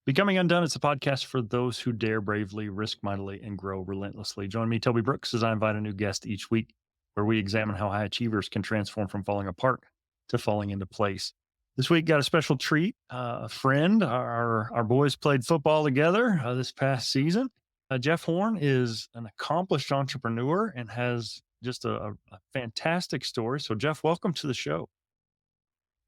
Becoming Undone is a podcast for those who dare bravely, risk mightily, and grow relentlessly. Join me, Toby Brooks, as I invite a new guest each week where we examine how high achievers can transform from falling apart to falling into place. This week, got a special treat. A friend, our boys played football together this past season. Jeff Horn is an accomplished entrepreneur and has just a fantastic story. So, Jeff, welcome to the show.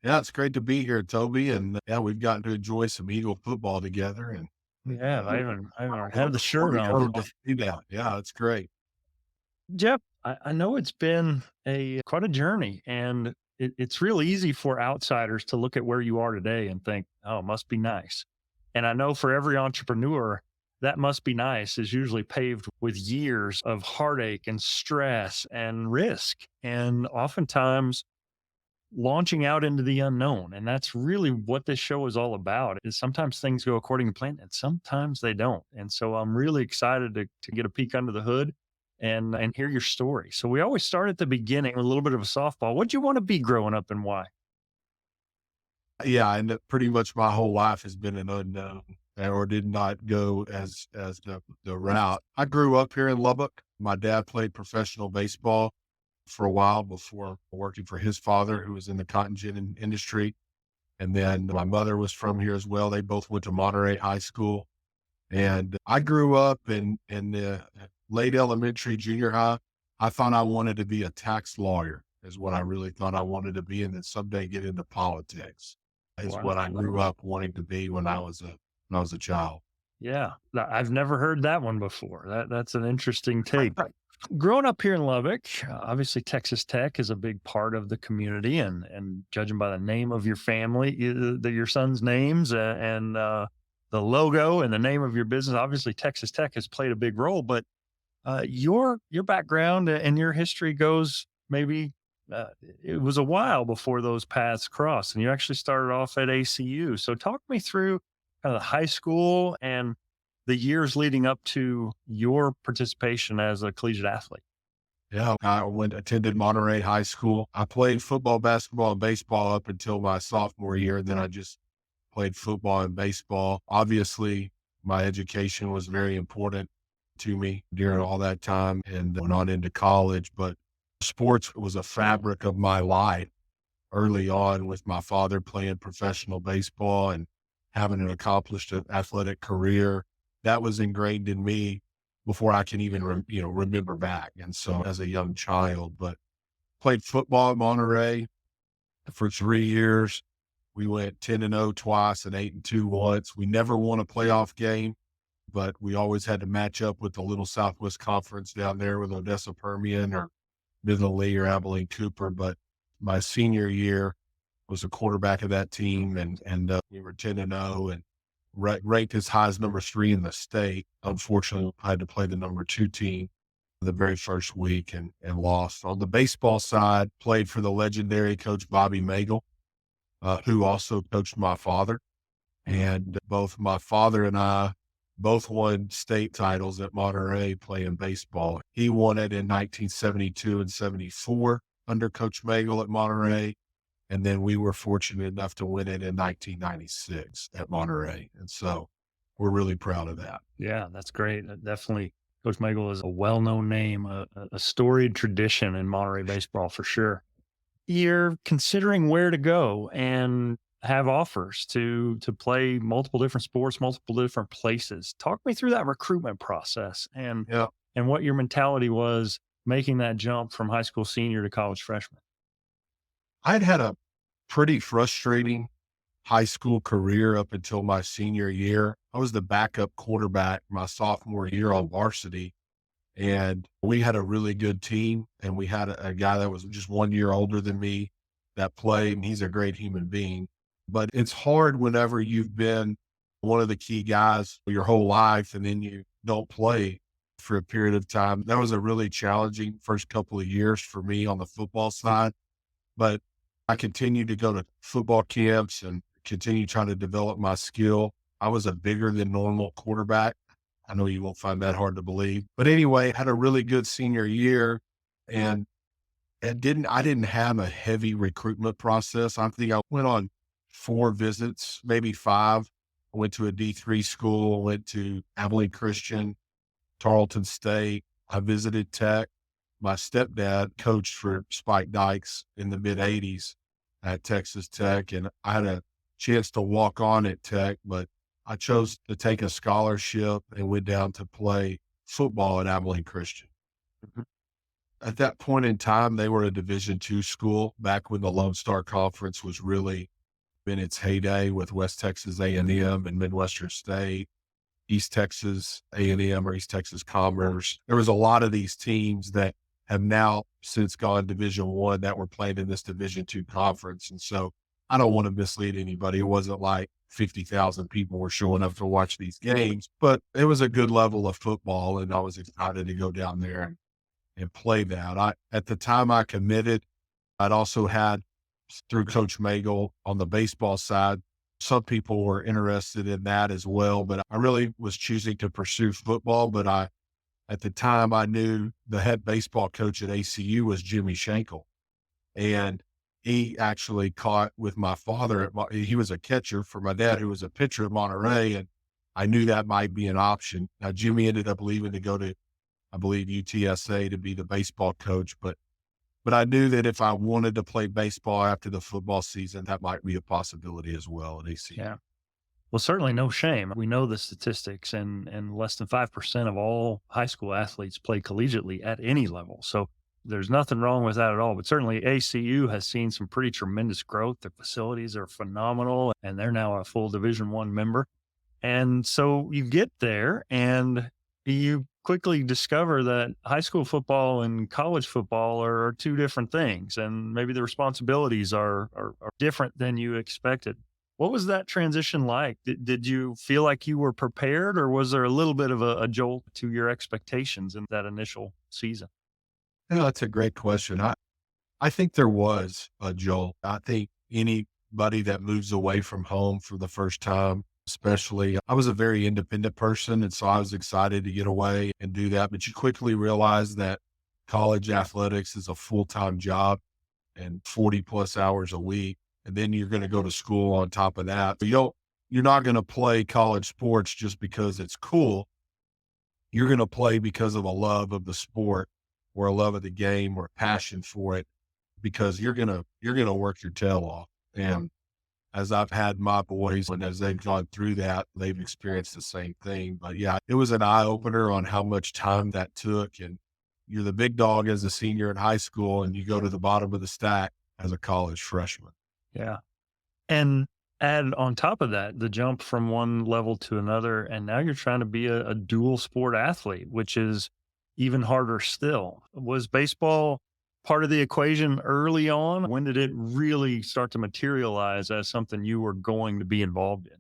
Yeah, it's great to be here, Toby. And yeah, we've gotten to enjoy some Eagle football together. And Yeah, I haven't had the before shirt we on. go to see that, yeah, it's great. Jeff, I know it's been a quite a journey, and it's real easy for outsiders to look at where you are today and think, "Oh, it must be nice." And I know for every entrepreneur, that must be nice is usually paved with years of heartache and stress and risk, and oftentimes launching out into the unknown. And that's really what this show is all about. Is sometimes things go according to plan, and sometimes they don't. And so I'm really excited to get a peek under the hood and hear your story. So we always start at the beginning with a little bit of a softball. What'd you want to be growing up and why? Yeah, and pretty much my whole life has been an unknown, or did not go as the route. I grew up here in Lubbock. My dad played professional baseball for a while before working for his father, who was in the cotton gin industry. And then my mother was from here as well. They both went to Monterey High School. And I grew up in the late elementary, junior high. I thought I wanted to be a tax lawyer is what I really thought I wanted to be, and then someday get into politics is Wow. what I grew up wanting to be when I was a child. Yeah. I've never heard that one before. That's an interesting take. Growing up here in Lubbock, obviously Texas Tech is a big part of the community, and judging by the name of your family, your son's names, and the logo and the name of your business, obviously Texas Tech has played a big role. But your background and your history goes maybe it was a while before those paths crossed, and you actually started off at ACU. So talk me through kind of the high school and the years leading up to your participation as a collegiate athlete. Yeah, I attended Monterey High School. I played football, basketball, and baseball up until my sophomore year. And then I just played football and baseball. Obviously, my education was very important to me during all that time and went on into college. But sports was a fabric of my life early on with my father playing professional baseball and having an accomplished athletic career. That was ingrained in me before I can even, remember back. And so as a young child, but played football at Monterey for 3 years. We went 10-0 twice and 8-2 once. We never won a playoff game, but we always had to match up with the Little Southwest Conference down there with Odessa Permian or Midland Lee or Abilene Cooper. But my senior year was a quarterback of that team, and we were 10-0 and ranked as high as number 3 in the state. Unfortunately, I had to play the number 2 team the very first week and lost. On the baseball side, played for the legendary coach Bobby Magel, who also coached my father. And both my father and I both won state titles at Monterey playing baseball. He won it in 1972 and 74 under Coach Magel at Monterey. And then we were fortunate enough to win it in 1996 at Monterey. And so we're really proud of that. Yeah, that's great. Definitely, Coach Magel is a well-known name, a storied tradition in Monterey baseball for sure. You're considering where to go and have offers to play multiple different sports, multiple different places. Talk me through that recruitment process Yeah. and what your mentality was making that jump from high school senior to college freshman. I'd had a pretty frustrating high school career up until my senior year. I was the backup quarterback my sophomore year on varsity, and we had a really good team. And we had a guy that was just 1 year older than me that played, and he's a great human being. But it's hard whenever you've been one of the key guys your whole life and then you don't play for a period of time. That was a really challenging first couple of years for me on the football side. But I continued to go to football camps and continue trying to develop my skill. I was a bigger than normal quarterback. I know you won't find that hard to believe. But anyway, had a really good senior year and I didn't have a heavy recruitment process. I think I went on 4 visits, maybe 5, went to a D3 school, went to Abilene Christian, Tarleton State. I visited Tech. My stepdad coached for Spike Dykes in the mid 80s at Texas Tech. And I had a chance to walk on at Tech, but I chose to take a scholarship and went down to play football at Abilene Christian. Mhm. At that point in time, they were a Division II school back when the Lone Star Conference was really in its heyday with West Texas A&M and Midwestern State, East Texas A&M or East Texas Commerce. There was a lot of these teams that have now since gone Division I that were playing in this Division II conference. And so I don't want to mislead anybody. It wasn't like 50,000 people were showing up to watch these games, but it was a good level of football. And I was excited to go down there and play that. At the time I committed, I'd also had through Coach Magel on the baseball side, some people were interested in that as well, but I really was choosing to pursue football. But at the time I knew the head baseball coach at ACU was Jimmy Schenkel. And he actually caught with my father. He was a catcher for my dad, who was a pitcher at Monterey. And I knew that might be an option. Now, Jimmy ended up leaving to go to, I believe, UTSA to be the baseball coach. But I knew that if I wanted to play baseball after the football season, that might be a possibility as well at ACU. Yeah. Well, certainly no shame. We know the statistics, and less than 5% of all high school athletes play collegiately at any level. So there's nothing wrong with that at all. But certainly ACU has seen some pretty tremendous growth. Their facilities are phenomenal, and they're now a full Division I member. And so you get there and you quickly discover that high school football and college football are two different things. And maybe the responsibilities are different than you expected. What was that transition like? Did you feel like you were prepared, or was there a little bit of a jolt to your expectations in that initial season? Yeah, that's a great question. I think there was a jolt. I think anybody that moves away from home for the first time, especially, I was a very independent person. And so I was excited to get away and do that. But you quickly realize that college athletics is a full-time job and 40 plus hours a week. And then you're going to go to school on top of that. But you're not going to play college sports just because it's cool. You're going to play because of a love of the sport or a love of the game or a passion for it, because you're going to work your tail off. And as I've had my boys and as they've gone through that, they've experienced the same thing. But yeah, it was an eye opener on how much time that took. And you're the big dog as a senior in high school, and you go to the bottom of the stack as a college freshman. Yeah. And add on top of that, the jump from one level to another. And now you're trying to be a dual sport athlete, which is even harder still. Was baseball part of the equation early on? When did it really start to materialize as something you were going to be involved in?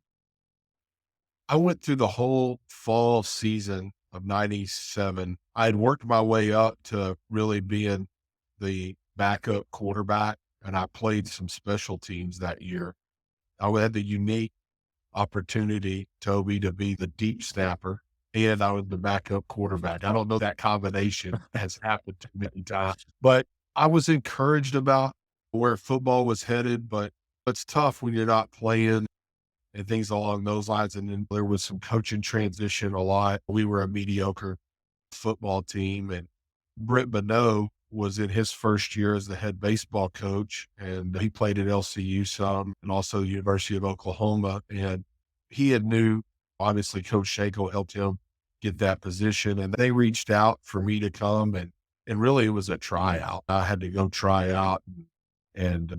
I went through the whole fall season of 97. I had worked my way up to really being the backup quarterback, and I played some special teams that year. I had the unique opportunity, Toby, to be the deep snapper, and I was the backup quarterback. I don't know that combination has happened too many times, but I was encouraged about where football was headed, but it's tough when you're not playing and things along those lines. And then there was some coaching transition a lot. We were a mediocre football team, and Brent Bonneau was in his first year as the head baseball coach, and he played at LCU some and also the University of Oklahoma. And he had knew, obviously Coach Shankle helped him get that position, and they reached out for me to come, and really it was a tryout. I had to go try out and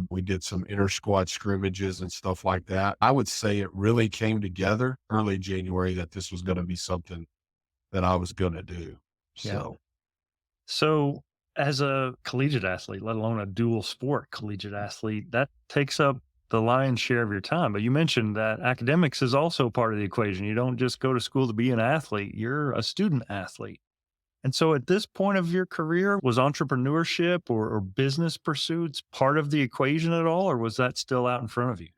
we did some inter squad scrimmages and stuff like that. I would say it really came together early January that this was going to be something that I was going to do. Yeah. So So, as a collegiate athlete, let alone a dual sport collegiate athlete, that takes up the lion's share of your time. But you mentioned that academics is also part of the equation. You don't just go to school to be an athlete, you're a student athlete. And so, at this point of your career, was entrepreneurship or business pursuits part of the equation at all, or was that still out in front of you?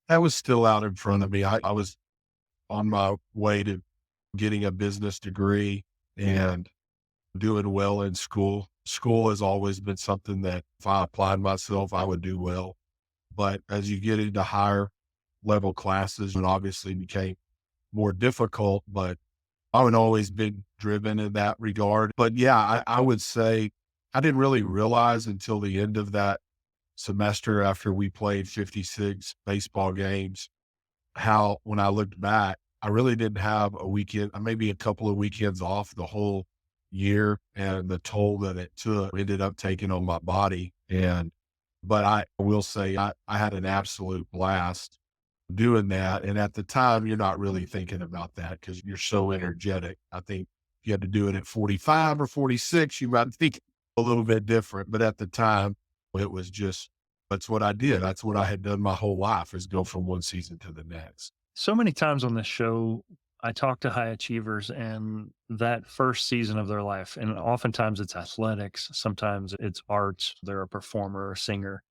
that was still out in front of me. I was on my way to getting a business degree and doing well in school. School has always been something that if I applied myself, I would do well. But as you get into higher level classes and obviously became more difficult, but I would always been driven in that regard. But yeah, I would say I didn't really realize until the end of that semester after we played 56 baseball games, how when I looked back, I really didn't have a weekend, maybe a couple of weekends off the whole year and the toll that it took ended up taking on my body. But I will say I had an absolute blast doing that. And at the time, you're not really thinking about that because you're so energetic. I think if you had to do it at 45 or 46, you might think a little bit different. But at the time, it was just, that's what I did. That's what I had done my whole life is go from one season to the next. So many times on this show, I talk to high achievers and that first season of their life, and oftentimes it's athletics, sometimes it's arts, they're a performer, a singer,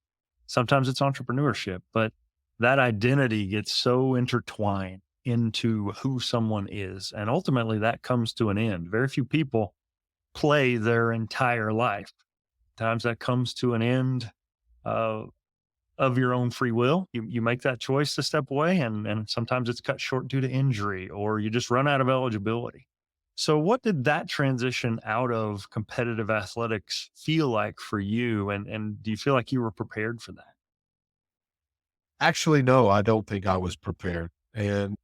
sometimes it's entrepreneurship, but that identity gets so intertwined into who someone is. And ultimately, that comes to an end. Very few people play their entire life. Times that comes to an end uh, of your own free will. You make that choice to step away, and sometimes it's cut short due to injury or you just run out of eligibility. So, what did that transition out of competitive athletics feel like for you? And do you feel like you were prepared for that? Actually, no, I don't think I was prepared. And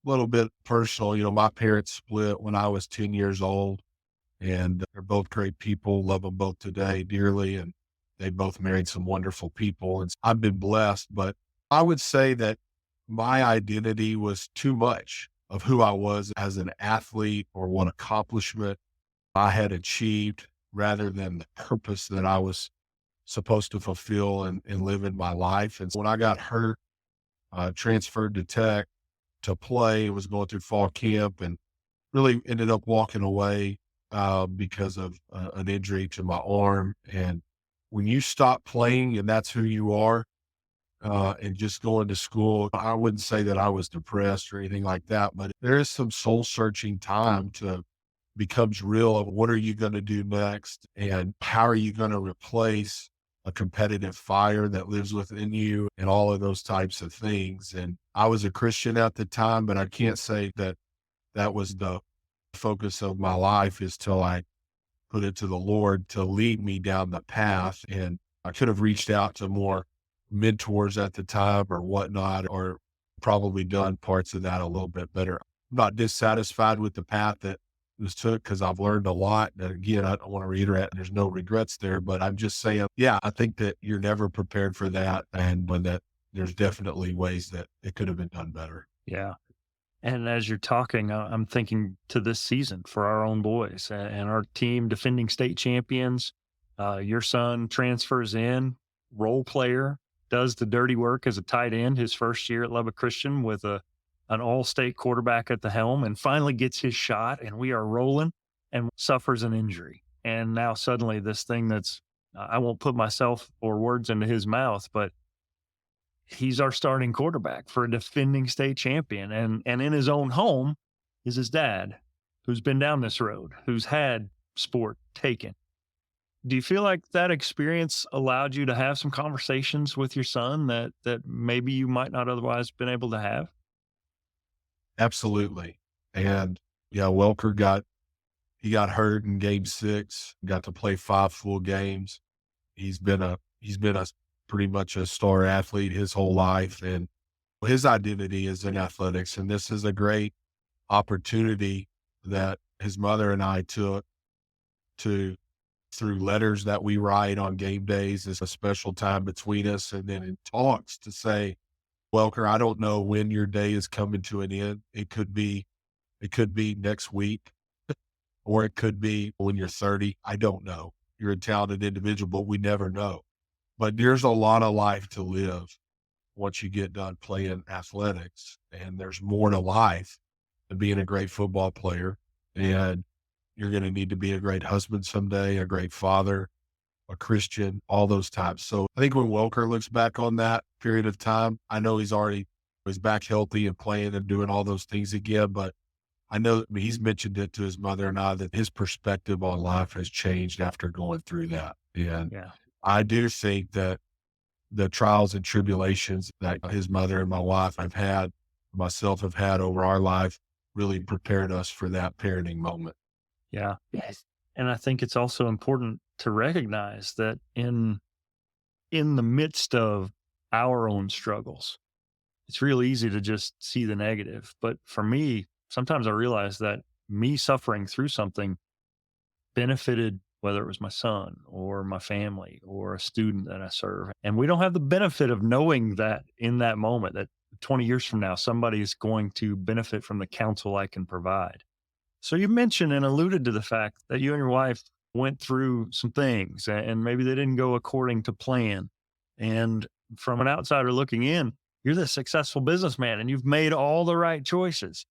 a little bit personal, my parents split when I was 10 years old, and they're both great people, love them both today dearly. And they both married some wonderful people. And I've been blessed, but I would say that my identity was too much of who I was as an athlete or what accomplishment I had achieved rather than the purpose that I was supposed to fulfill and live in my life. And so when I got hurt, transferred to Tech to play, was going through fall camp and really ended up walking away because of an injury to my arm. And when you stop playing and that's who you are, and just going to school, I wouldn't say that I was depressed or anything like that, but there is some soul searching time to becomes real of what are you going to do next and how are you going to replace a competitive fire that lives within you and all of those types of things. And I was a Christian at the time, but I can't say that that was the focus of my life is till I put it to the Lord to lead me down the path. And I could have reached out to more mentors at the time or whatnot, or probably done parts of that a little bit better. I'm not dissatisfied with the path that was took because I've learned a lot. And again, I don't want to reiterate, there's no regrets there, but I'm just saying, yeah, I think that you're never prepared for that. And when that there's definitely ways that it could have been done better. Yeah. And as you're talking, I'm thinking to this season for our own boys and our team, defending state champions. Your son transfers in, role player, does the dirty work as a tight end his first year at Lubbock Christian with an all-state quarterback at the helm, and finally gets his shot, and we are rolling, and suffers an injury. And now suddenly this thing that's I won't put myself or words into his mouth, but he's our starting quarterback for a defending state champion. And in his own home is his dad, who's been down this road, who's had sport taken. Do you feel like that experience allowed you to have some conversations with your son that maybe you might not otherwise been able to have? Absolutely. And yeah, Welker he got hurt in game 6, got to play 5 full games. He's been a pretty much a star athlete his whole life. And his identity is in athletics. And this is a great opportunity that his mother and I took to through letters that we write on game days is a special time between us. And then in talks to say, Welker, I don't know when your day is coming to an end. It could be next week, or it could be when you're 30. I don't know. You're a talented individual, but we never know. But there's a lot of life to live once you get done playing athletics. And there's more to life than being a great football player. And you're going to need to be a great husband someday, a great father, a Christian, all those types. So I think when Welker looks back on that period of time, I know he's back healthy and playing and doing all those things again, but I know he's mentioned it to his mother and I that his perspective on life has changed after going through that. And Yeah. I do think that the trials and tribulations that his mother and my wife have had, myself have had over our life, really prepared us for that parenting moment. Yeah. Yes. And I think it's also important to recognize that in the midst of our own struggles, it's real easy to just see the negative. But for me, sometimes I realize that me suffering through something benefited whether it was my son or my family or a student that I serve. And we don't have the benefit of knowing that in that moment that 20 years from now, somebody is going to benefit from the counsel I can provide. So you mentioned and alluded to the fact that you and your wife went through some things and maybe they didn't go according to plan. And from an outsider looking in, you're the successful businessman and you've made all the right choices.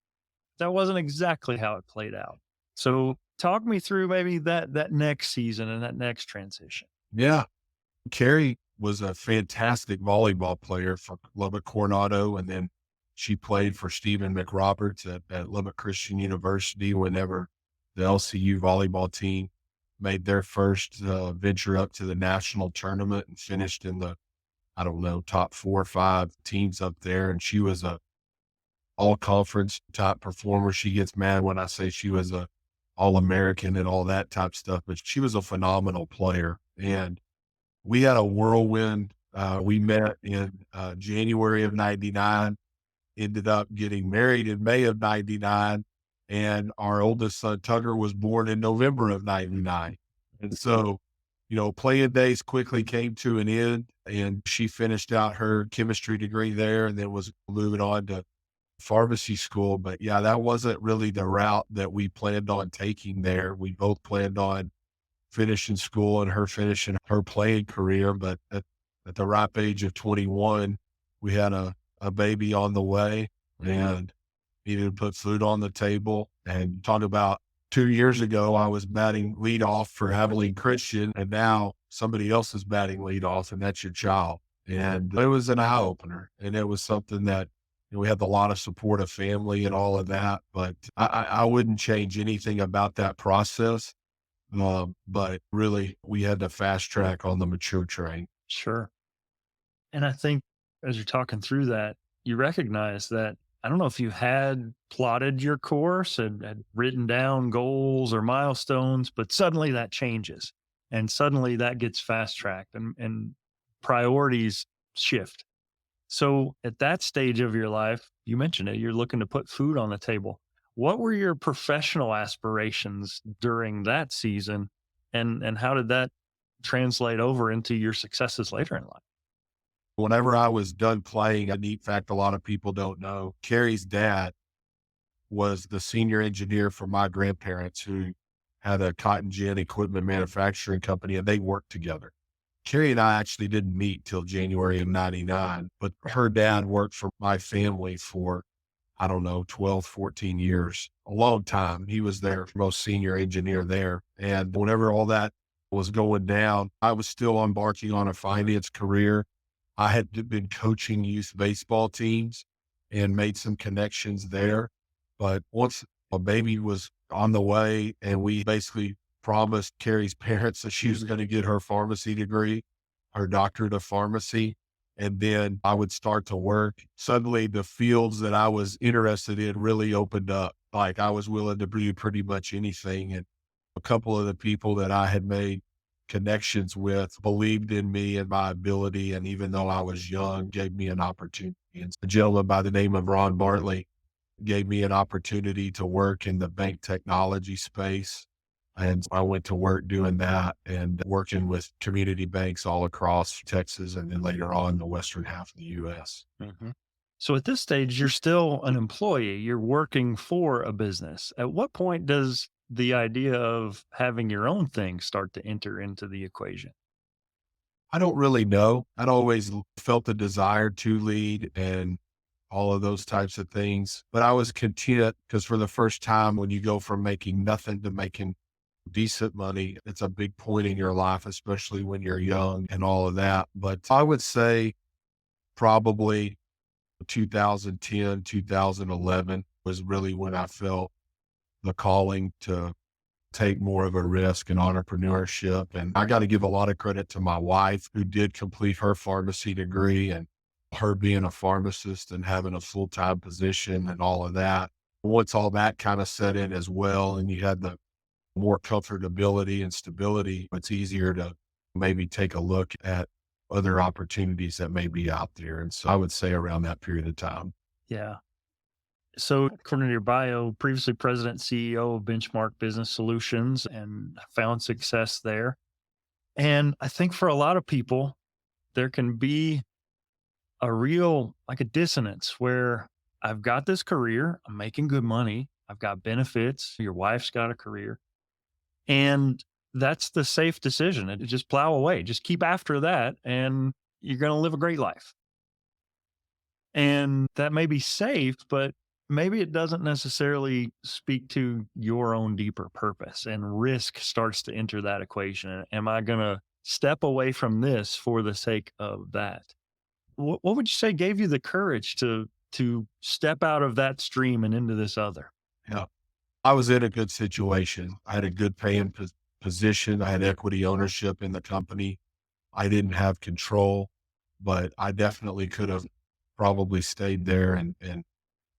That wasn't exactly how it played out. So talk me through maybe that next season and that next transition. Yeah. Carrie was a fantastic volleyball player for Lubbock Coronado, and then she played for Stephen McRoberts at Lubbock Christian University whenever the LCU volleyball team made their first venture up to the national tournament and finished in the, I don't know, top 4 or 5 teams up there. And she was a all conference type performer. She gets mad when I say she was a all American and all that type stuff, but she was a phenomenal player. And we had a whirlwind. We met in January of 99, ended up getting married in May of 99. And our oldest son, Tugger, was born in November of 99. And so, playing days quickly came to an end, and she finished out her chemistry degree there and then was moving on to pharmacy school. But yeah, that wasn't really the route that we planned on taking there. We both planned on finishing school and her finishing her playing career. But at the ripe age of 21, we had a baby on the way and needed to put food on the table. And talk about 2 years ago, I was batting leadoff for Abilene Christian, and now somebody else is batting leadoff, and that's your child. And it was an eye opener, and it was something that we had a lot of support of family and all of that. But I wouldn't change anything about that process. But really, we had to fast track on the mature train. Sure. And I think as you're talking through that, you recognize that I don't know if you had plotted your course and had written down goals or milestones, but suddenly that changes and suddenly that gets fast tracked and priorities shift. So at that stage of your life, you mentioned it, you're looking to put food on the table. What were your professional aspirations during that season? And how did that translate over into your successes later in life? Whenever I was done playing, a neat fact a lot of people don't know, Carrie's dad was the senior engineer for my grandparents who had a cotton gin equipment manufacturing company, and they worked together. Carrie and I actually didn't meet till January of 99, but her dad worked for my family for, I don't know, 12, 14 years, a long time. He was their most senior engineer there. And whenever all that was going down, I was still embarking on a finance career. I had been coaching youth baseball teams and made some connections there. But once a baby was on the way and we basically promised Carrie's parents that she was going to get her pharmacy degree, her doctorate of pharmacy, and then I would start to work. Suddenly the fields that I was interested in really opened up. Like I was willing to do pretty much anything. And a couple of the people that I had made connections with believed in me and my ability. And even though I was young, gave me an opportunity. And a gentleman by the name of Ron Bartley gave me an opportunity to work in the bank technology space. And I went to work doing that and working with community banks all across Texas and then later on the western half of the US. Mhm. So at this stage, you're still an employee, you're working for a business. At what point does the idea of having your own thing start to enter into the equation? I don't really know. I'd always felt the desire to lead and all of those types of things, but I was content because for the first time, when you go from making nothing to making decent money, it's a big point in your life, especially when you're young and all of that. But I would say probably 2010, 2011 was really when I felt the calling to take more of a risk in entrepreneurship. And I got to give a lot of credit to my wife, who did complete her pharmacy degree, and her being a pharmacist and having a full-time position and all of that. Once all that kind of set in as well, and you had the more comfortability and stability, it's easier to maybe take a look at other opportunities that may be out there. And so I would say around that period of time. Yeah. So, according to your bio, previously president CEO of Benchmark Business Solutions and found success there. And I think for a lot of people, there can be a real, like a dissonance where I've got this career, I'm making good money, I've got benefits, your wife's got a career, and that's the safe decision. And just plow away, just keep after that, and you're going to live a great life. And that may be safe, but maybe it doesn't necessarily speak to your own deeper purpose, and risk starts to enter that equation. Am I going to step away from this for the sake of that? What would you say gave you the courage to step out of that stream and into this other? Yeah. I was in a good situation. I had a good paying position. I had equity ownership in the company. I didn't have control, but I definitely could have probably stayed there and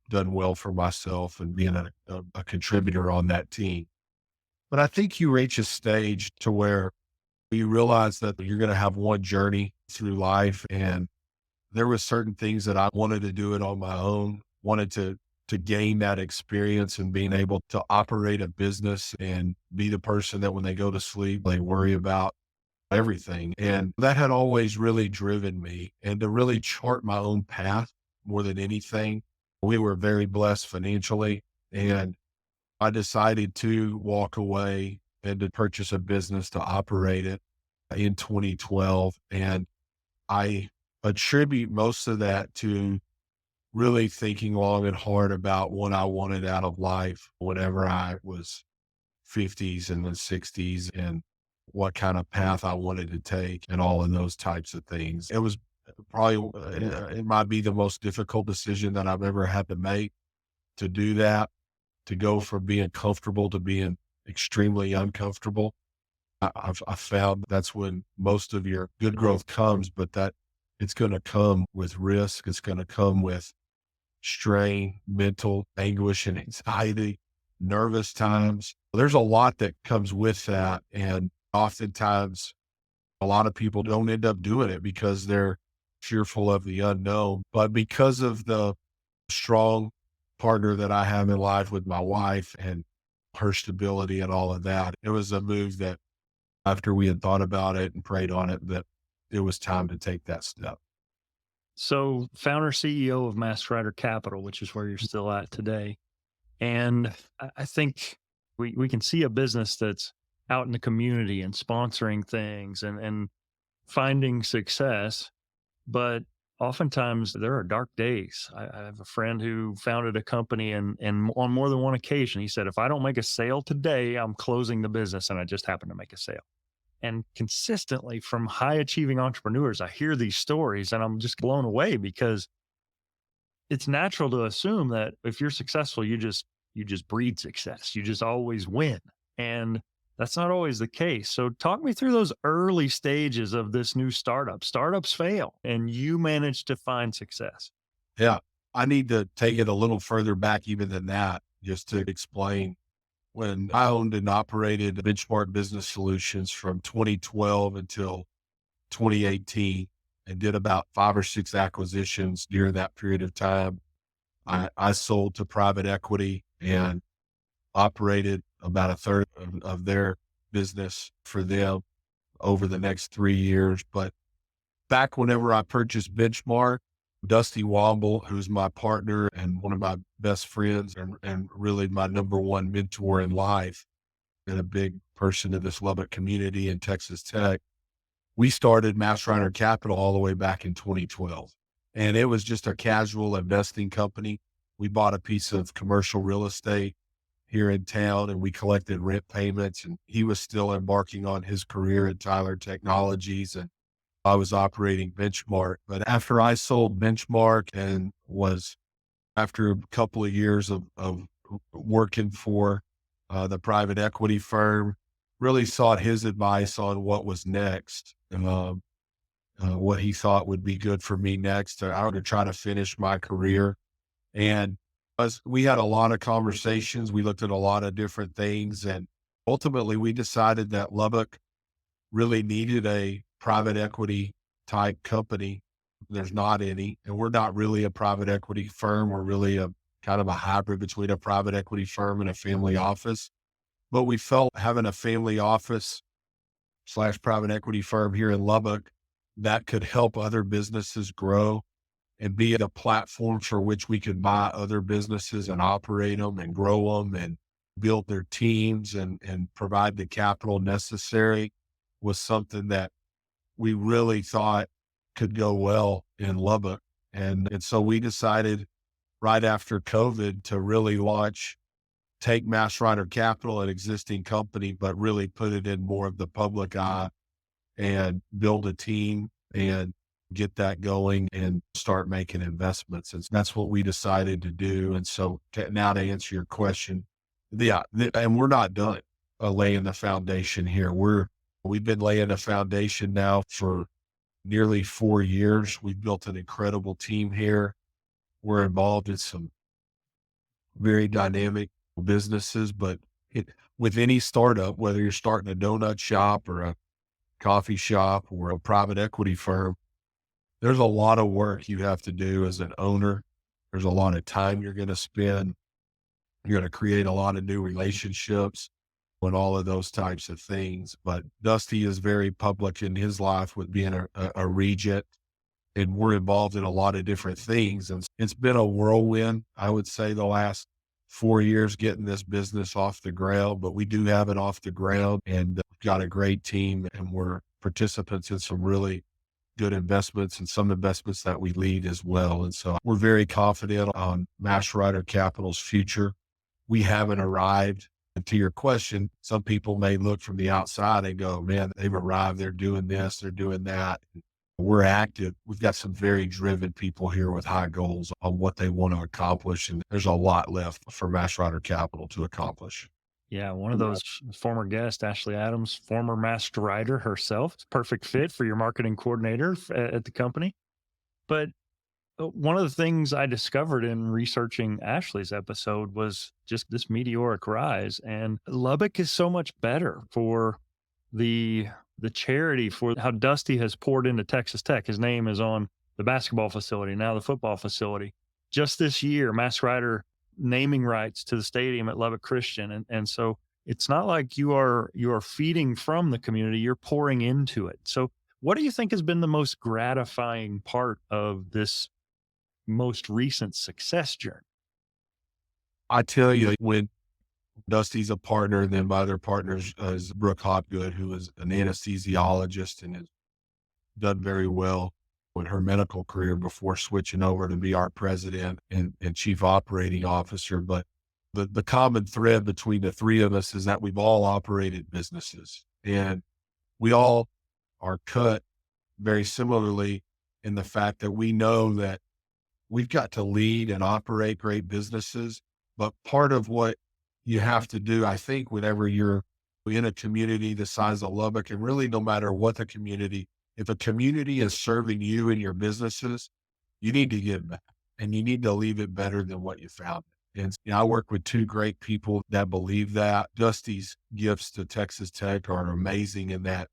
done well for myself and being a contributor on that team. But I think you reach a stage to where you realize that you're going to have one journey through life. And there were certain things that I wanted to do it on my own, wanted to gain that experience and being able to operate a business and be the person that when they go to sleep, they worry about everything. And that had always really driven me, and to really chart my own path more than anything. We were very blessed financially, and I decided to walk away and to purchase a business to operate it in 2012. And I attribute most of that to really thinking long and hard about what I wanted out of life whenever I was 50s and then 60s, and what kind of path I wanted to take and all of those types of things. It was probably, it might be the most difficult decision that I've ever had to make, to do that, to go from being comfortable to being extremely uncomfortable. I've found that's when most of your good growth comes, but that it's going to come with risk. It's going to come with strain, mental anguish and anxiety, nervous times. There's a lot that comes with that. And oftentimes a lot of people don't end up doing it because they're fearful of the unknown. But because of the strong partner that I have in life with my wife and her stability and all of that, it was a move that after we had thought about it and prayed on it, that it was time to take that step. So, founder CEO of Mass Rider Capital, which is where you're still at today. And I think we can see a business that's out in the community and sponsoring things and finding success. But oftentimes there are dark days. I have a friend who founded a company, and on more than one occasion, he said, if I don't make a sale today, I'm closing the business. And I just happened to make a sale. And consistently from high achieving entrepreneurs, I hear these stories and I'm just blown away, because it's natural to assume that if you're successful, you just breed success. You just always win. And that's not always the case. So talk me through those early stages of this new startup. Startups fail and you managed to find success. Yeah. I need to take it a little further back even than that, just to explain. When I owned and operated Benchmark Business Solutions from 2012 until 2018, and did about 5 or 6 acquisitions during that period of time, I sold to private equity and operated about a third of their business for them over the next 3 years. But back whenever I purchased Benchmark, Dusty Womble, who's my partner and one of my best friends and really my number one mentor in life and a big person in this Lubbock community in Texas Tech, we started Mass Rider Capital all the way back in 2012. And it was just a casual investing company. We bought a piece of commercial real estate here in town and we collected rent payments, and he was still embarking on his career at Tyler Technologies, and I was operating Benchmark. But after I sold Benchmark and was after a couple of years of working for the private equity firm, really sought his advice on what was next, what he thought would be good for me next. I would try to finish my career. And as we had a lot of conversations, we looked at a lot of different things. And ultimately, we decided that Lubbock really needed a private equity type company. There's not any, and we're not really a private equity firm. We're really a kind of a hybrid between a private equity firm and a family office. But we felt having a family office slash private equity firm here in Lubbock that could help other businesses grow and be a platform for which we could buy other businesses and operate them and grow them and build their teams and provide the capital necessary was something that we really thought could go well in Lubbock. And so we decided right after COVID to really take Mass Rider Capital, an existing company, but really put it in more of the public eye and build a team and get that going and start making investments. And that's what we decided to do. And so now to answer your question, yeah, and we're not done laying the foundation here. We've been laying a foundation now for nearly 4 years. We've built an incredible team here. We're involved in some very dynamic businesses, but with any startup, whether you're starting a donut shop or a coffee shop or a private equity firm, there's a lot of work you have to do as an owner. There's a lot of time you're going to spend. You're going to create a lot of new relationships and all of those types of things. But Dusty is very public in his life with being a regent, and we're involved in a lot of different things. And it's been a whirlwind, I would say, the last 4 years getting this business off the ground, but we do have it off the ground and we've got a great team and we're participants in some really good investments and some investments that we lead as well. And so we're very confident on Mass Rider Capital's future. We haven't arrived. And to your question, some people may look from the outside and go, man, they've arrived. They're doing this, they're doing that. We're active. We've got some very driven people here with high goals on what they want to accomplish. And there's a lot left for Mass Rider Capital to accomplish. Yeah, one of those former guests, Ashley Adams, former master writer herself. It's a perfect fit for your marketing coordinator at the company. But one of the things I discovered in researching Ashley's episode was just this meteoric rise. And Lubbock is so much better for the charity, for how Dusty has poured into Texas Tech. His name is on the basketball facility, now the football facility. Just this year, Mass Rider naming rights to the stadium at Lubbock Christian. And so it's not like you are feeding from the community, you're pouring into it. So what do you think has been the most gratifying part of this most recent success journey? I tell you, when Dusty's a partner, and then my other partners is Brooke Hopgood, who is an anesthesiologist and has done very well with her medical career before switching over to be our president and chief operating officer. But the common thread between the three of us is that we've all operated businesses and we all are cut very similarly in the fact that we know that we've got to lead and operate great businesses. But part of what you have to do, I think, whenever you're in a community the size of Lubbock, and really no matter what the community, if a community is serving you and your businesses, you need to give back and you need to leave it better than what you found it. And I work with two great people that believe that. Dusty's gifts to Texas Tech are amazing in that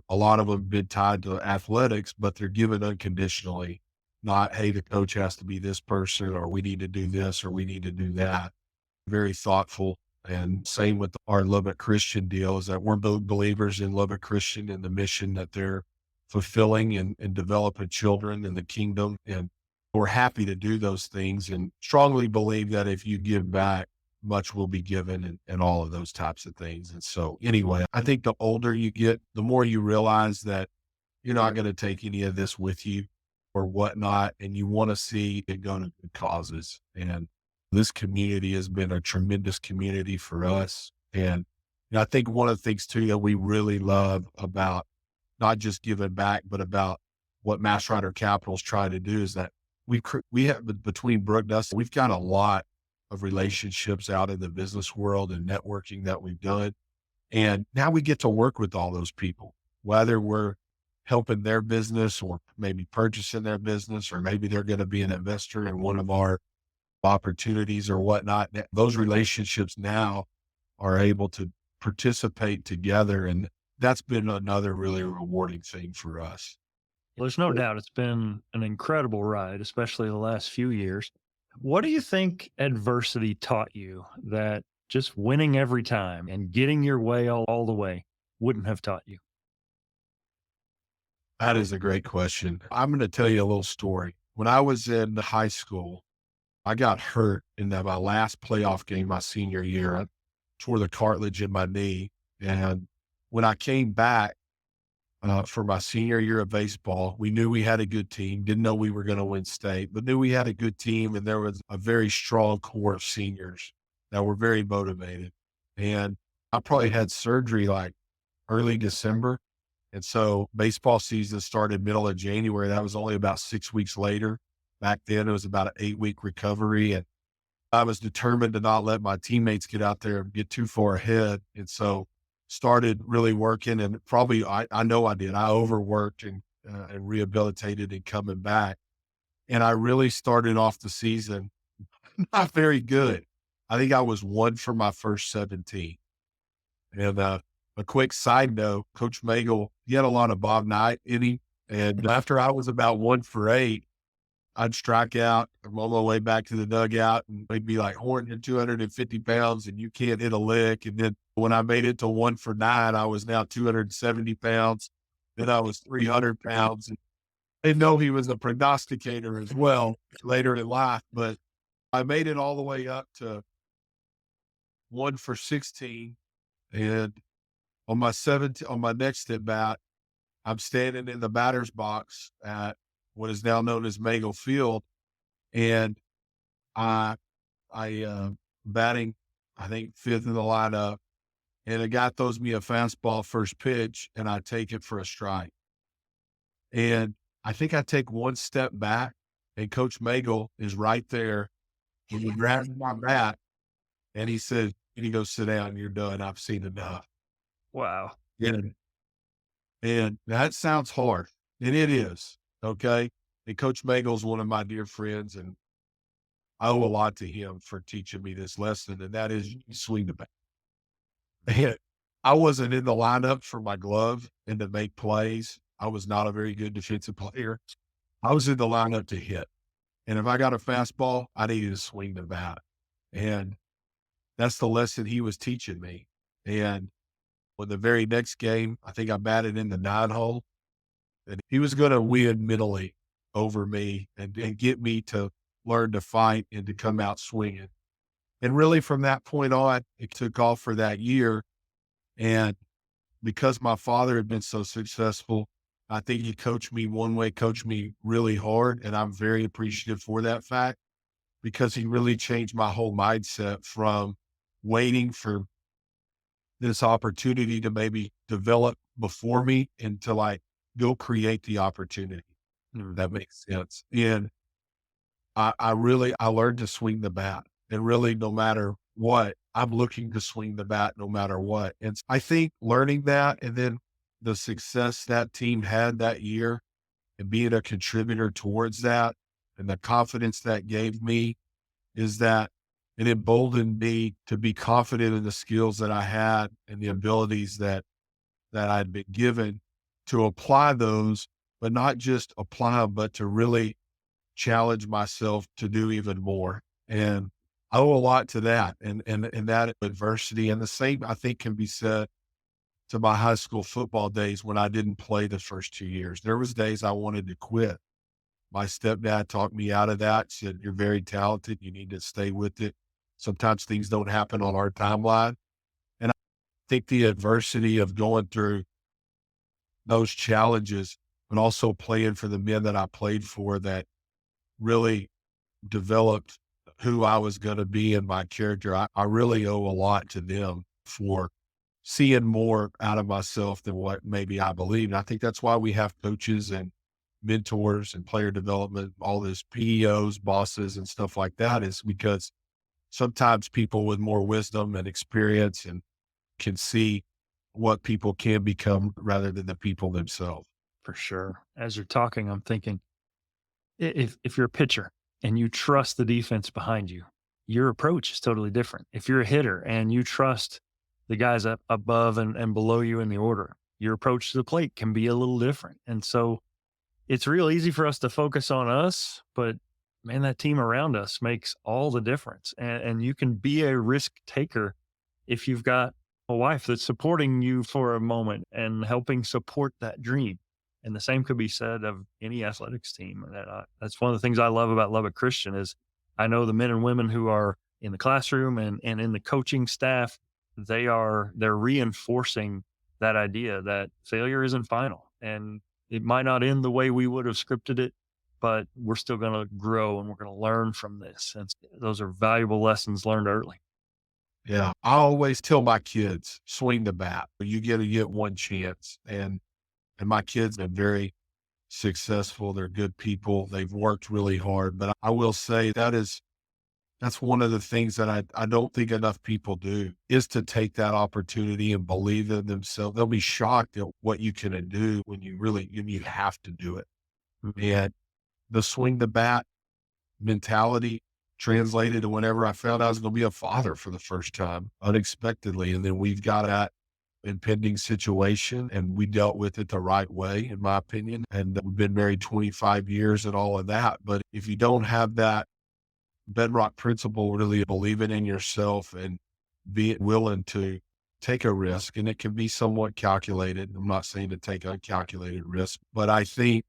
a lot of them have been tied to athletics, but they're given unconditionally. Not, hey, the coach has to be this person, or we need to do this, or we need to do that. Very thoughtful. And same with our Lubbock Christian deal is that we're both believers in Lubbock Christian and the mission that they're fulfilling and developing children in the kingdom. And we're happy to do those things and strongly believe that if you give back, much will be given and all of those types of things. And so anyway, I think the older you get, the more you realize that you're not going to take any of this with you or whatnot. And you want to see it go to good causes. And this community has been a tremendous community for us. And I think one of the things too that we really love about not just giving back, but about what Mass Rider Capital is trying to do is that we have between Brooke and us, we've got a lot of relationships out in the business world and networking that we've done. And now we get to work with all those people, whether we're helping their business or maybe purchasing their business, or maybe they're going to be an investor in one of our opportunities or whatnot. Those relationships now are able to participate together. And that's been another really rewarding thing for us. There's no doubt it's been an incredible ride, especially the last few years. What do you think adversity taught you that just winning every time and getting your way all the way wouldn't have taught you? That is a great question. I'm going to tell you a little story. When I was in high school, I got hurt in my last playoff game my senior year. I tore the cartilage in my knee. And when I came back for my senior year of baseball, we knew we had a good team. Didn't know we were going to win state, but knew we had a good team. And there was a very strong core of seniors that were very motivated. And I probably had surgery like early December. And so baseball season started middle of January. That was only about 6 weeks later. Back then, it was about an 8-week recovery. And I was determined to not let my teammates get out there and get too far ahead. And so started really working, and probably, I know I did. I overworked and rehabilitated and coming back. And I really started off the season not very good. I think I was 1 for my first 17. And a quick side note, Coach Magel, he had a lot of Bob Knight in him. And after I was about 1 for 8, I'd strike out. I'm on my way back to the dugout, and they'd be like, Horton, you're 250 pounds and you can't hit a lick. And then when I made it to 1 for 9, I was now 270 pounds. Then I was 300 pounds. And I know he was a prognosticator as well later in life, but I made it all the way up to 1 for 16. And on my next at bat, I'm standing in the batter's box at what is now known as Magel Field, and I batting, I think 5th in the lineup, and a guy throws me a fastball first pitch, and I take it for a strike. And I think I take 1 step back, and Coach Magel is right there, and he grabs my bat, and he said, "You need to go sit down. You're done. I've seen enough." Wow. And that sounds hard, and it is, okay? And Coach Magel's one of my dear friends, and I owe a lot to him for teaching me this lesson, and that is you swing the bat. And I wasn't in the lineup for my glove and to make plays. I was not a very good defensive player. I was in the lineup to hit. And if I got a fastball, I needed to swing the bat. And that's the lesson he was teaching me. And when the very next game, I think I batted in the 9 hole, and he was going to win mentally over me and get me to learn to fight and to come out swinging. And really from that point on, it took off for that year. And because my father had been so successful, I think he coached me one way, coached me really hard. And I'm very appreciative for that fact, because he really changed my whole mindset from waiting for this opportunity to maybe develop before me and to like go create the opportunity. That makes sense. And I learned to swing the bat, and really no matter what, I'm looking to swing the bat no matter what. And I think learning that, and then the success that team had that year and being a contributor towards that, and the confidence that gave me, is that it emboldened me to be confident in the skills that I had and the abilities that I'd been given, to apply those, but not just apply them, but to really challenge myself to do even more. And I owe a lot to that, and that adversity. And the same, I think, can be said to my high school football days when I didn't play the first 2 years. There was days I wanted to quit. My stepdad talked me out of that, said, "You're very talented. You need to stay with it. Sometimes things don't happen on our timeline." And I think the adversity of going through those challenges, but also playing for the men that I played for, that really developed who I was going to be and my character. I really owe a lot to them for seeing more out of myself than what maybe I believed. And I think that's why we have coaches and mentors and player development, all this PEOs, bosses and stuff like that, is because sometimes people with more wisdom and experience and can see what people can become rather than the people themselves. For sure. As you're talking, I'm thinking, if you're a pitcher and you trust the defense behind you, your approach is totally different. If you're a hitter and you trust the guys up above and below you in the order, your approach to the plate can be a little different. And so it's real easy for us to focus on us, but man, that team around us makes all the difference. And you can be a risk taker if you've got a wife that's supporting you for a moment and helping support that dream. And the same could be said of any athletics team. And that's one of the things I love about Lubbock Christian is I know the men and women who are in the classroom and in the coaching staff, they're reinforcing that idea that failure isn't final and it might not end the way we would have scripted it, but we're still going to grow and we're going to learn from this. And those are valuable lessons learned early. Yeah. I always tell my kids, swing the bat. You get one chance. And my kids have been very successful. They're good people. They've worked really hard. But I will say that's one of the things that I don't think enough people do is to take that opportunity and believe in themselves. They'll be shocked at what you can do when you have to do it. Mhm. And the swing the bat mentality translated to whenever I found I was going to be a father for the first time unexpectedly. And then we've got that impending situation and we dealt with it the right way, in my opinion. And we've been married 25 years and all of that. But if you don't have that bedrock principle, really believing in yourself and being willing to take a risk, and it can be somewhat calculated. I'm not saying to take uncalculated risk, but I think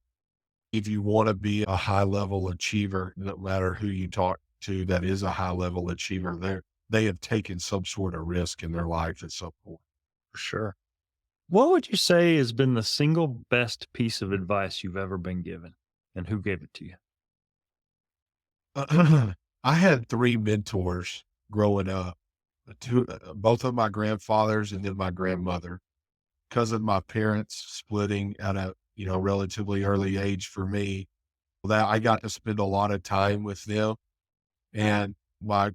if you want to be a high level achiever, no matter who you talk to that is a high level achiever, they have taken some sort of risk in their life at some point. For sure. What would you say has been the single best piece of advice you've ever been given, and who gave it to you? I had three mentors growing up, both of my grandfathers and then my grandmother. Because of my parents splitting at a relatively early age for me, that I got to spend a lot of time with them. And my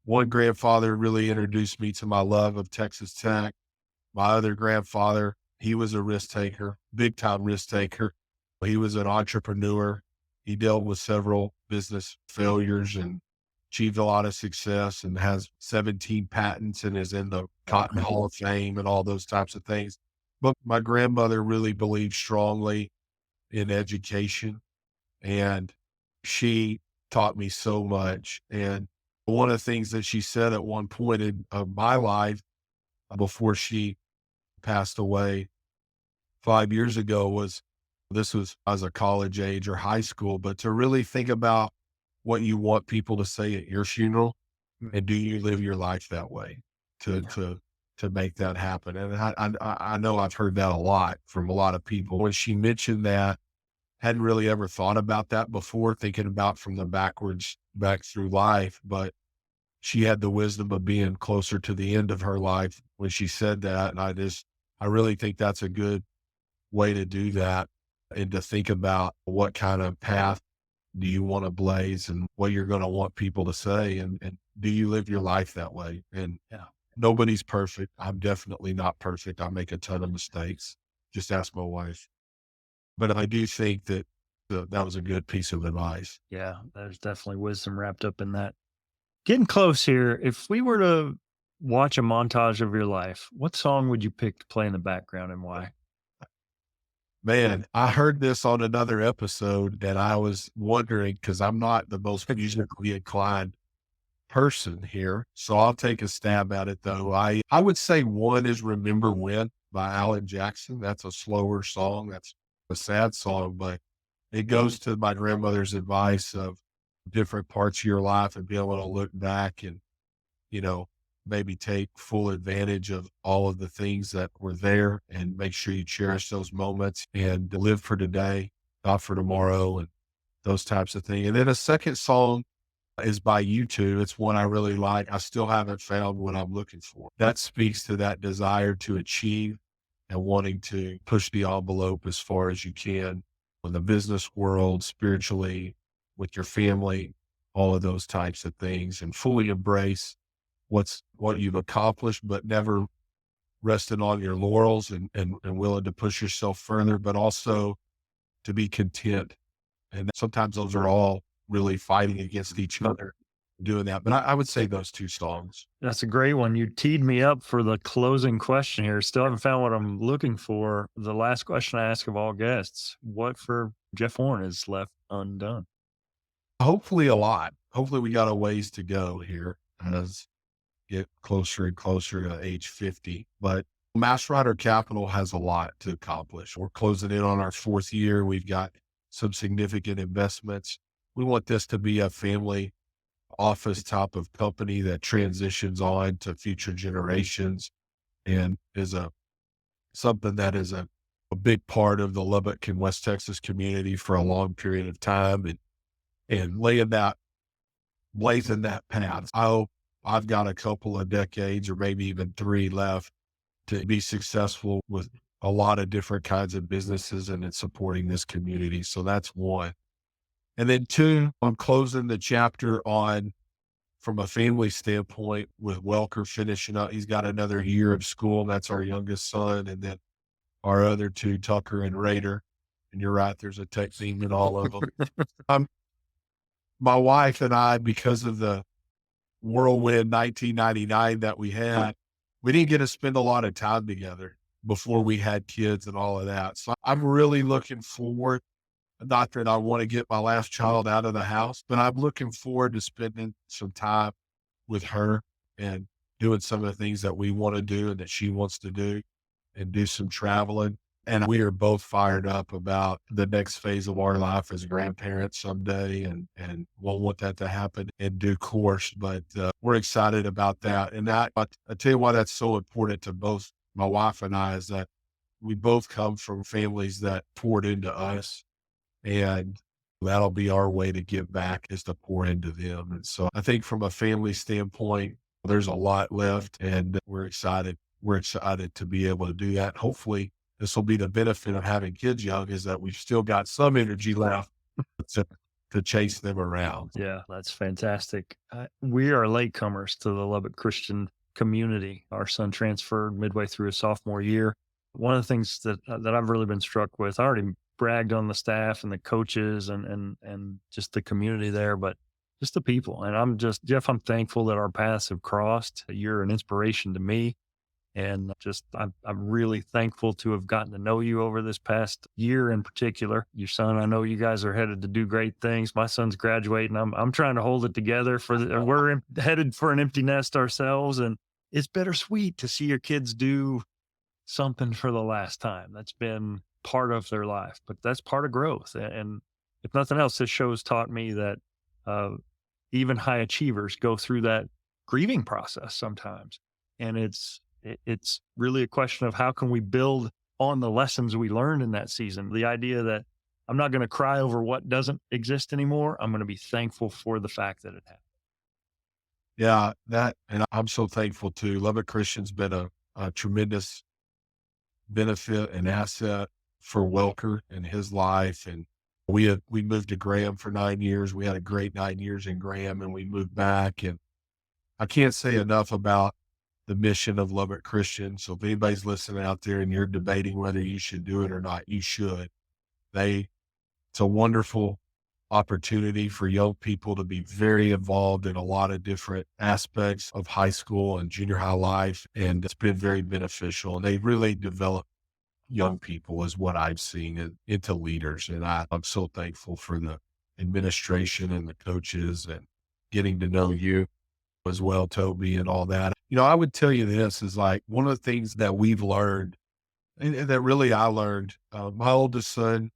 one grandfather really introduced me to my love of Texas Tech. My other grandfather, he was a risk taker, big time risk taker. He was an entrepreneur. He dealt with several business failures and achieved a lot of success and has 17 patents and is in the Cotton Hall of Fame and all those types of things. But my grandmother really believed strongly in education and she taught me so much. And one of the things that she said at one point in my life before she passed away 5 years ago was this was as a college age or high school, but to really think about what you want people to say at your funeral Mm. and do you live your life that way to Yeah. to make that happen. And I know I've heard that a lot from a lot of people. When she mentioned that, hadn't really ever thought about that before, thinking about from the back through life, but she had the wisdom of being closer to the end of her life when she said that. And I really think that's a good way to do that and to think about what kind of path do you want to blaze and what you're going to want people to say. And do you live your life that way? And Yeah. nobody's perfect. I'm definitely not perfect. I make a ton of mistakes. Just ask my wife. But I do think that that was a good piece of advice. Yeah. There's definitely wisdom wrapped up in that. Getting close here. If we were to watch a montage of your life, what song would you pick to play in the background and why? Man, I heard this on another episode and I was wondering because I'm not the most musically inclined person here. So I'll take a stab at it though. I would say one is Remember When by Alan Jackson. That's a slower song. That's a sad song, but it goes to my grandmother's advice of different parts of your life and being able to look back and, you know, maybe take full advantage of all of the things that were there and make sure you cherish those moments and live for today, not for tomorrow and those types of things. And then a second song is by U2. It's one I really like. I still haven't found what I'm looking for. That speaks to that desire to achieve and wanting to push the envelope as far as you can in the business world, spiritually, with your family. all of those types of things and fully embrace what you've accomplished, but never resting on your laurels and willing to push yourself further, but also to be content. And sometimes those are all really fighting against each other doing that. But I would say those two songs. That's a great one. You teed me up for the closing question here. Still haven't found what I'm looking for. The last question I ask of all guests: what for Jeff Horn is left undone? Hopefully a lot. Hopefully we got a ways to go here as get closer and closer to age 50. But Mass Rider Capital has a lot to accomplish. We're closing in on our fourth year. We've got some significant investments. We want this to be a family office type of company that transitions on to future generations and is something that is a big part of the Lubbock and West Texas community for a long period of time and blazing that path. I hope I've got a couple of decades or maybe even 3 left to be successful with a lot of different kinds of businesses and in supporting this community. So that's one. And then two, I'm closing the chapter on from a family standpoint with Welker finishing up. He's got another year of school. That's our youngest son. And then our other two, Tucker and Raider. And you're right, there's a tech theme in all of them. My wife and I, because of the whirlwind 1999 that we had, we didn't get to spend a lot of time together before we had kids and all of that. So I'm really looking forward, not that I want to get my last child out of the house, but I'm looking forward to spending some time with her and doing some of the things that we want to do and that she wants to do and do some traveling. And we are both fired up about the next phase of our life as grandparents someday, and we'll want that to happen in due course. But we're excited about that. And I tell you why that's so important to both my wife and I is that we both come from families that poured into us, and that'll be our way to give back is to pour into them. And so I think from a family standpoint, there's a lot left, and we're excited. We're excited to be able to do that. Hopefully, this will be the benefit of having kids young is that we've still got some energy left to, to chase them around. Yeah, that's fantastic. We are latecomers to the Lubbock Christian community. Our son transferred midway through his sophomore year. One of the things that I've really been struck with, I already bragged on the staff and the coaches and just the community there, but just the people. And I'm just Jeff, I'm thankful that our paths have crossed. You're an inspiration to me. And just, I'm really thankful to have gotten to know you over this past year in particular. Your son, I know you guys are headed to do great things. My son's graduating. I'm trying to hold it together we're headed for an empty nest ourselves. And it's bittersweet to see your kids do something for the last time. That's been part of their life, but that's part of growth. And if nothing else, this show has taught me that even high achievers go through that grieving process sometimes. And it's really a question of how can we build on the lessons we learned in that season. The idea that I'm not going to cry over what doesn't exist anymore. I'm going to be thankful for the fact that it happened. Yeah, and I'm so thankful too. Lubbock Christian's been a tremendous benefit and asset for Welker and his life. And we moved to Graham for 9 years. We had a great 9 years in Graham and we moved back. And I can't say enough about the mission of Lubbock Christian. So if anybody's listening out there and you're debating whether you should do it or not, you should. It's a wonderful opportunity for young people to be very involved in a lot of different aspects of high school and junior high life. And it's been very beneficial. And they really develop young people is what I've seen into leaders. And I'm so thankful for the administration and the coaches and getting to know you as well, Toby, and all that. I would tell you this is like one of the things that we've learned and that really I learned, my oldest son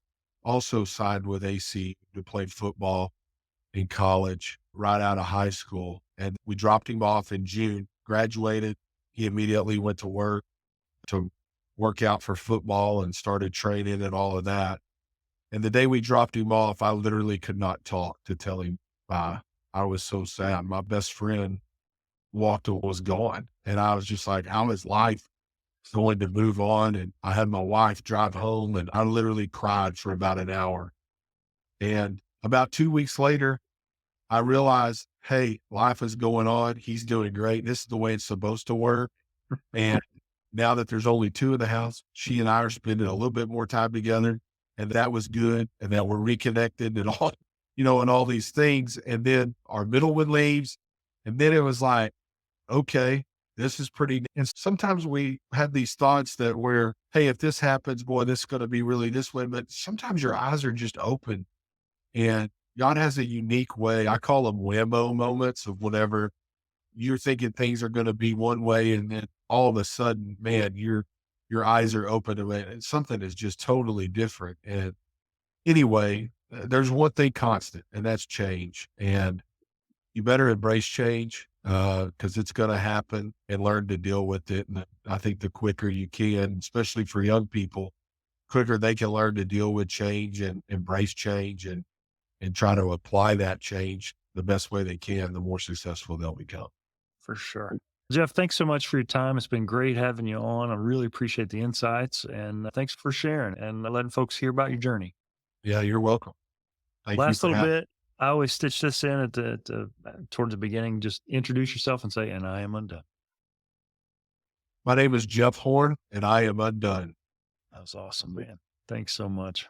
also signed with AC to play football in college right out of high school. And we dropped him off in June, graduated. He immediately went to work out for football and started training and all of that. And the day we dropped him off, I literally could not talk to tell him bye. I was so sad. My best friend was gone. And I was just like, how is life going to move on? And I had my wife drive home and I literally cried for about an hour. And about 2 weeks later, I realized, hey, life is going on. He's doing great. This is the way it's supposed to work. And now that there's only two in the house, she and I are spending a little bit more time together. And that was good. And that we're reconnected and all, and all these things. And then our middle one leaves. And then it was like, okay, this is pretty. And sometimes we have these thoughts that we're, hey, if this happens, boy, this is going to be really this way. But sometimes your eyes are just open and God has a unique way. I call them whammo moments of whenever you're thinking things are going to be one way. And then all of a sudden, man, your eyes are open to it and something is just totally different. And anyway, there's one thing constant and that's change. And you better embrace change because it's going to happen and learn to deal with it. And I think the quicker you can, especially for young people, quicker they can learn to deal with change and embrace change and try to apply that change the best way they can, the more successful they'll become. For sure. Jeff, thanks so much for your time. It's been great having you on. I really appreciate the insights and thanks for sharing and letting folks hear about your journey. Yeah, you're welcome. Thank you Last for little having. bit, I always stitch this in towards the beginning. Just introduce yourself and say, and I am undone. My name is Jeff Horn, and I am undone. That was awesome, man. Thanks so much.